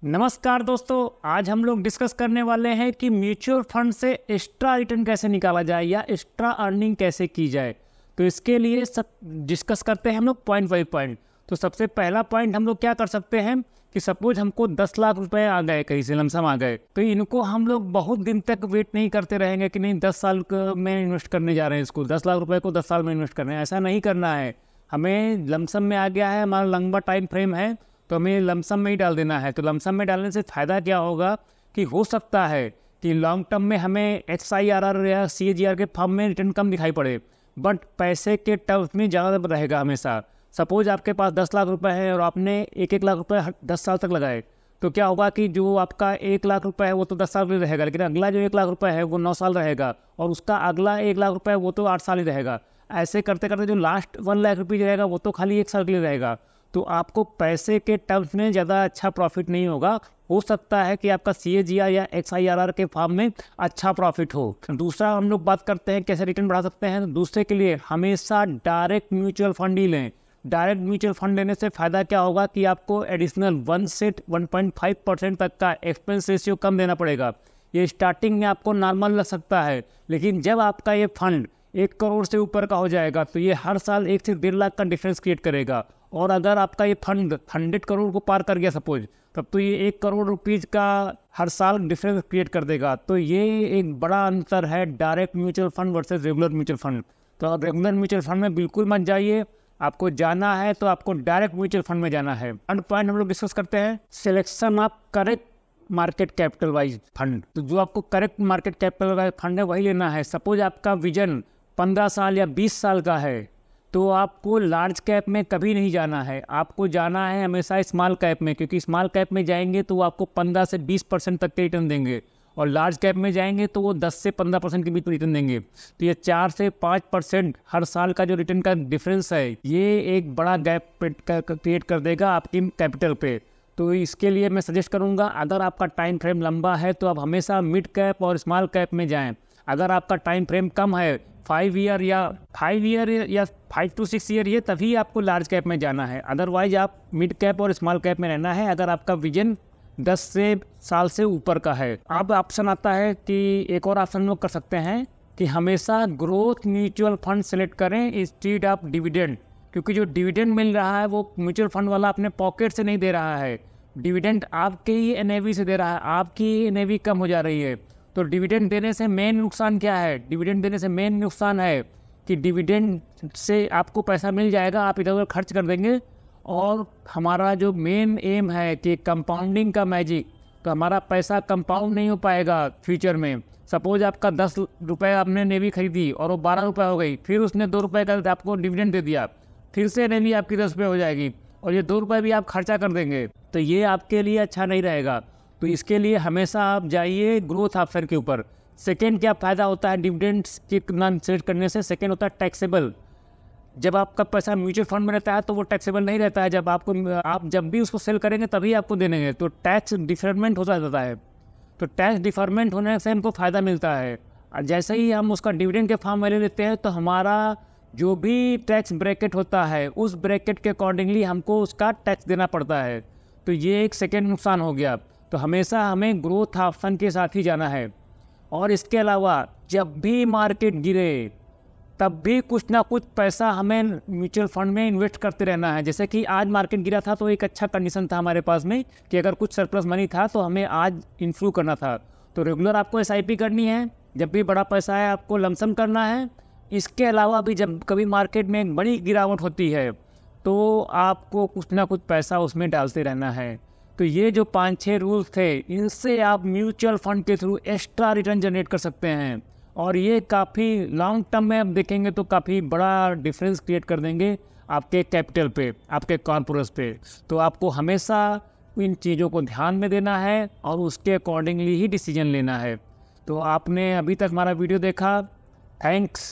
नमस्कार दोस्तों, आज हम लोग डिस्कस करने वाले हैं कि म्यूचुअल फंड से एक्स्ट्रा रिटर्न कैसे निकाला जाए या एक्स्ट्रा अर्निंग कैसे की जाए। तो इसके लिए सब डिस्कस करते हैं हम लोग पॉइंट बाई पॉइंट। तो सबसे पहला पॉइंट हम लोग क्या कर सकते हैं कि सपोज हमको 10 लाख रुपए आ गए, कहीं से लमसम आ गए, तो इनको हम लोग बहुत दिन तक वेट नहीं करते रहेंगे कि नहीं 10 साल में इन्वेस्ट करने जा रहे हैं, इसको 10 लाख रुपए को 10 साल में इन्वेस्ट करना है। ऐसा नहीं करना है। हमें लमसम में आ गया है, हमारा लंबा टाइम फ्रेम है, तो हमें लमसम में ही डाल देना है। तो लमसम में डालने से फ़ायदा क्या होगा कि हो सकता है कि लॉन्ग टर्म में हमें XIRR या CAGR के फॉर्म में रिटर्न कम दिखाई पड़े, बट पैसे के टर्म्स में ज़्यादा रहेगा हमेशा। सपोज आपके पास 10 लाख रुपए है और आपने 1-1 लाख रुपए 10 साल तक लगाए, तो क्या होगा कि जो आपका 1 लाख रुपए है वो तो 10 साल के लिए रहेगा, लेकिन अगला जो 1 लाख रुपए है वो 9 साल रहेगा, और उसका अगला 1 लाख रुपए वो तो 8 साल ही रहेगा। ऐसे करते करते जो लास्ट 1 लाख रुपये रहेगा वो तो खाली 1 साल के लिए रहेगा। तो आपको पैसे के टर्म्स में ज़्यादा अच्छा प्रॉफिट नहीं होगा। हो सकता है कि आपका CAGR या XIRR के फॉर्म में अच्छा प्रॉफिट हो। दूसरा हम लोग बात करते हैं कैसे रिटर्न बढ़ा सकते हैं। दूसरे के लिए हमेशा डायरेक्ट म्यूचुअल फंड ही लें। डायरेक्ट म्यूचुअल फंड लेने से फ़ायदा क्या होगा कि आपको एडिशनल 1 से 1.5% तक का एक्सपेंस रेशियो कम देना पड़ेगा। ये स्टार्टिंग में आपको नॉर्मल लग सकता है, लेकिन जब आपका ये फंड 1 करोड़ से ऊपर का हो जाएगा तो ये हर साल 1 से 1.5 लाख का डिफरेंस क्रिएट करेगा। और अगर आपका ये फंड 100 करोड़ को पार कर गया सपोज, तब तो ये 1 करोड़ रुपीज़ का हर साल डिफरेंस क्रिएट कर देगा। तो ये एक बड़ा अंतर है direct mutual fund versus regular mutual fund. तो आप रेगुलर म्यूचुअल फंड में बिल्कुल मत जाइए। आपको जाना है तो आपको डायरेक्ट म्यूचुअल फंड में जाना है। थर्ड पॉइंट हम लोग डिस्कस करते हैं selection of correct market capital wise fund. तो जो आपको correct market capital wise fund है वही लेना है। सपोज आपका विजन 15 साल या 20 साल का है, तो आपको लार्ज कैप में कभी नहीं जाना है। आपको जाना है हमेशा स्मॉल कैप में, क्योंकि स्मॉल कैप में जाएंगे तो वो आपको 15 से 20% तक के रिटर्न देंगे, और लार्ज कैप में जाएंगे तो वो 10 से 15% के बीच रिटर्न देंगे। तो ये 4 से 5% हर साल का जो रिटर्न का डिफरेंस है, ये एक बड़ा गैप क्रिएट कर देगा आपकी कैपिटल पे। तो इसके लिए मैं सजेस्ट करूँगा, अगर आपका टाइम फ्रेम लंबा है तो आप हमेशा मिड कैप और स्मॉल कैप में जाएँ। अगर आपका टाइम फ्रेम कम है, 5 ईयर या 5 to 6 ईयर, ये तभी आपको लार्ज कैप में जाना है। अदरवाइज आप मिड कैप और स्मॉल कैप में रहना है अगर आपका विजन 10 से साल से ऊपर का है। अब ऑप्शन आता है कि एक और ऑप्शन लोग कर सकते हैं कि हमेशा ग्रोथ म्यूचुअल फंड सेलेक्ट करें इंस्टेड ऑफ डिविडेंड, क्योंकि जो डिविडेंड मिल रहा है वो म्यूचुअल फंड वाला अपने पॉकेट से नहीं दे रहा है। डिविडेंड आपके ही NAV से दे रहा है, आपकी NAV कम हो जा रही है। तो डिविडेंड देने से मेन नुकसान क्या है? डिविडेंड देने से मेन नुकसान है कि डिविडेंड से आपको पैसा मिल जाएगा, आप इधर उधर खर्च कर देंगे, और हमारा जो मेन एम है कि कंपाउंडिंग का मैजिक, तो हमारा पैसा कंपाउंड नहीं हो पाएगा फ्यूचर में। सपोज आपका 10 रुपये आपने NAV खरीदी और वो 12 रुपये हो गई, फिर उसने 2 रुपये का आपको डिविडेंड दे दिया, फिर से NAV आपकी 10 रुपये हो जाएगी, और ये 2 रुपये भी आप खर्चा कर देंगे। तो ये आपके लिए अच्छा नहीं रहेगा। तो इसके लिए हमेशा आप जाइए ग्रोथ ऑप्शन के ऊपर। सेकेंड क्या फ़ायदा होता है डिविडेंड्स की नाम सेलेक्ट करने से? सेकेंड होता है टैक्सेबल। जब आपका पैसा म्यूचुअल फंड में रहता है तो वो टैक्सेबल नहीं रहता है। जब आप जब भी उसको सेल करेंगे तभी आपको देंगे, तो टैक्स डिफरमेंट होता जाता है। तो टैक्स डिफरमेंट होने से हमको फ़ायदा मिलता है। और जैसे ही हम उसका डिविडेंड के फॉर्म में ले लेते हैं तो हमारा जो भी टैक्स ब्रैकेट होता है उस ब्रैकेट के अकॉर्डिंगली हमको उसका टैक्स देना पड़ता है। तो ये एक सेकेंड नुकसान हो गया। तो हमेशा हमें ग्रोथ ऑप्शन के साथ ही जाना है। और इसके अलावा जब भी मार्केट गिरे तब भी कुछ ना कुछ पैसा हमें म्यूचुअल फंड में इन्वेस्ट करते रहना है। जैसे कि आज मार्केट गिरा था तो एक अच्छा कंडीशन था हमारे पास में कि अगर कुछ सरप्लस मनी था तो हमें आज इन्फ्लू करना था। तो रेगुलर आपको SIP करनी है, जब भी बड़ा पैसा है आपको लमसम करना है। इसके अलावा भी जब कभी मार्केट में एक बड़ी गिरावट होती है तो आपको कुछ ना कुछ पैसा उसमें डालते रहना है। तो ये जो 5-6 रूल्स थे, इनसे आप म्यूचुअल फंड के थ्रू एक्स्ट्रा रिटर्न जनरेट कर सकते हैं, और ये काफ़ी लॉन्ग टर्म में आप देखेंगे तो काफ़ी बड़ा डिफरेंस क्रिएट कर देंगे आपके कैपिटल पे, आपके कॉर्पोरेट पे। तो आपको हमेशा इन चीज़ों को ध्यान में देना है और उसके अकॉर्डिंगली ही डिसीजन लेना है। तो आपने अभी तक हमारा वीडियो देखा, थैंक्स।